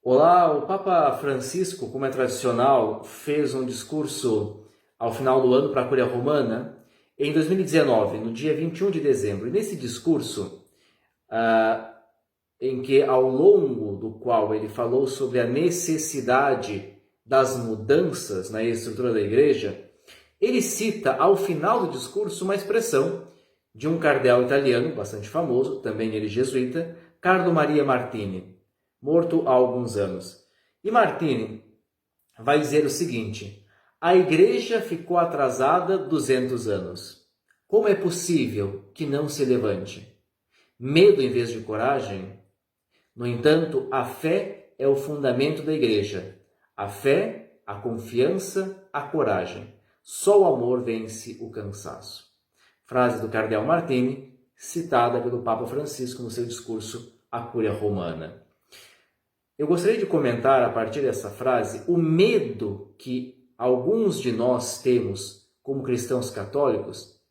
Olá, o Papa Francisco, como é tradicional, fez um discurso ao final do ano para a Cúria Romana em 2019, no dia 21 de dezembro. E nesse discurso, em que ao longo do qual ele falou sobre a necessidade das mudanças na estrutura da igreja, ele cita ao final do discurso uma expressão de um cardeal italiano bastante famoso, também ele jesuíta, Carlo Maria Martini, morto há alguns anos. E Martini vai dizer o seguinte: a igreja ficou atrasada 200 anos. Como é possível que não se levante? Medo em vez de coragem? No entanto, a fé é o fundamento da igreja. A fé, a confiança, a coragem. Só o amor vence o cansaço. Frase do cardeal Martini, citada pelo Papa Francisco no seu discurso à Cúria Romana. Eu gostaria de comentar, a partir dessa frase, o medo que alguns de nós temos, como cristãos católicos,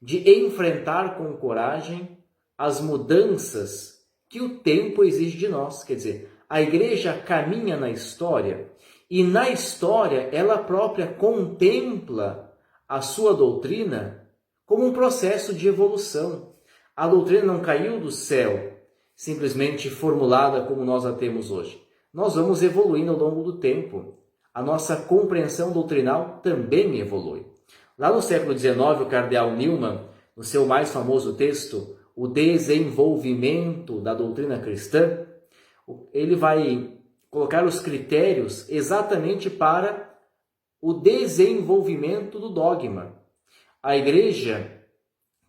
de enfrentar com coragem as mudanças que o tempo exige de nós. Quer dizer, a igreja caminha na história e na história ela própria contempla a sua doutrina como um processo de evolução. A doutrina não caiu do céu, simplesmente formulada como nós a temos hoje. Nós vamos evoluindo ao longo do tempo. A nossa compreensão doutrinal também evolui. Lá no século XIX, o cardeal Newman, no seu mais famoso texto, O Desenvolvimento da Doutrina Cristã, ele vai colocar os critérios exatamente para o desenvolvimento do dogma. A igreja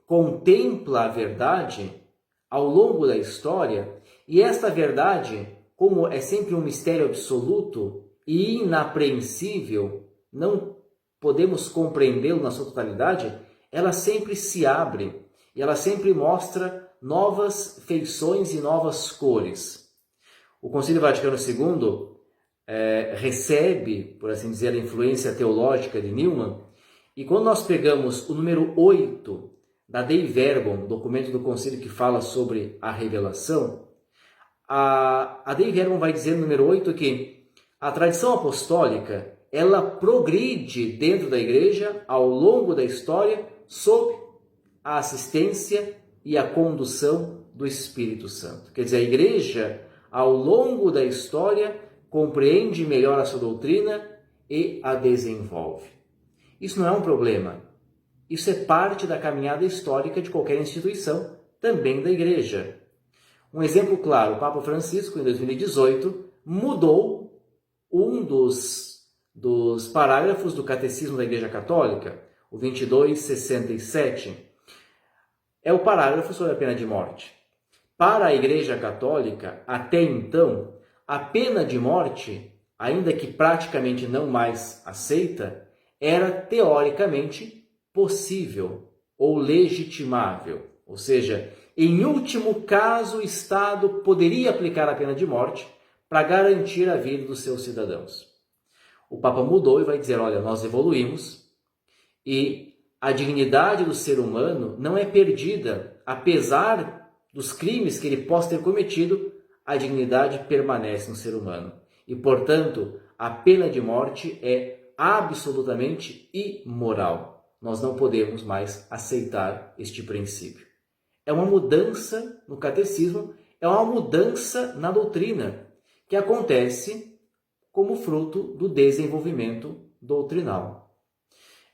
contempla a verdade ao longo da história, e esta verdade, como é sempre um mistério absoluto e inapreensível, não podemos compreendê-lo na sua totalidade, ela sempre se abre e ela sempre mostra novas feições e novas cores. O Concílio Vaticano II recebe, por assim dizer, a influência teológica de Newman, e quando nós pegamos o número 8 da Dei Verbum, documento do Concílio que fala sobre a revelação, a Dei Verbum vai dizer no número 8 que a tradição apostólica ela progride dentro da igreja ao longo da história sob a assistência e a condução do Espírito Santo. Quer dizer, a igreja, ao longo da história, compreende melhor a sua doutrina e a desenvolve. Isso não é um problema. Isso é parte da caminhada histórica de qualquer instituição, também da igreja. Um exemplo claro, o Papa Francisco, em 2018, mudou um dos parágrafos do Catecismo da Igreja Católica, o 2267. É o parágrafo sobre a pena de morte. Para a Igreja Católica, até então, a pena de morte, ainda que praticamente não mais aceita, era teoricamente possível ou legitimável. Ou seja, em último caso, o Estado poderia aplicar a pena de morte para garantir a vida dos seus cidadãos. O Papa mudou e vai dizer, olha, nós evoluímos e a dignidade do ser humano não é perdida. Apesar dos crimes que ele possa ter cometido, a dignidade permanece no ser humano. E, portanto, a pena de morte é absolutamente imoral. Nós não podemos mais aceitar este princípio. É uma mudança no catecismo, é uma mudança na doutrina, que acontece como fruto do desenvolvimento doutrinal.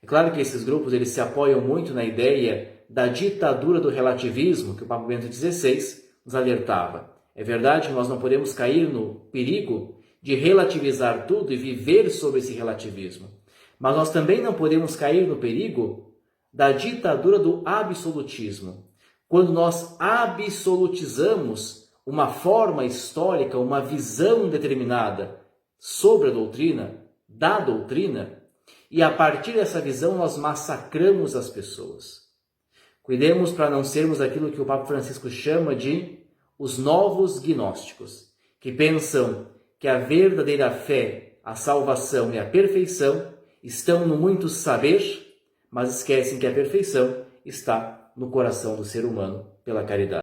É claro que esses grupos eles se apoiam muito na ideia da ditadura do relativismo que o Papa Bento XVI nos alertava. É verdade que nós não podemos cair no perigo de relativizar tudo e viver sobre esse relativismo. Mas nós também não podemos cair no perigo da ditadura do absolutismo. Quando nós absolutizamos uma forma histórica, uma visão determinada sobre a doutrina, da doutrina, e a partir dessa visão nós massacramos as pessoas. Cuidemos para não sermos aquilo que o Papa Francisco chama de os novos gnósticos, que pensam que a verdadeira fé, a salvação e a perfeição estão no muito saber, mas esquecem que a perfeição está no coração do ser humano pela caridade.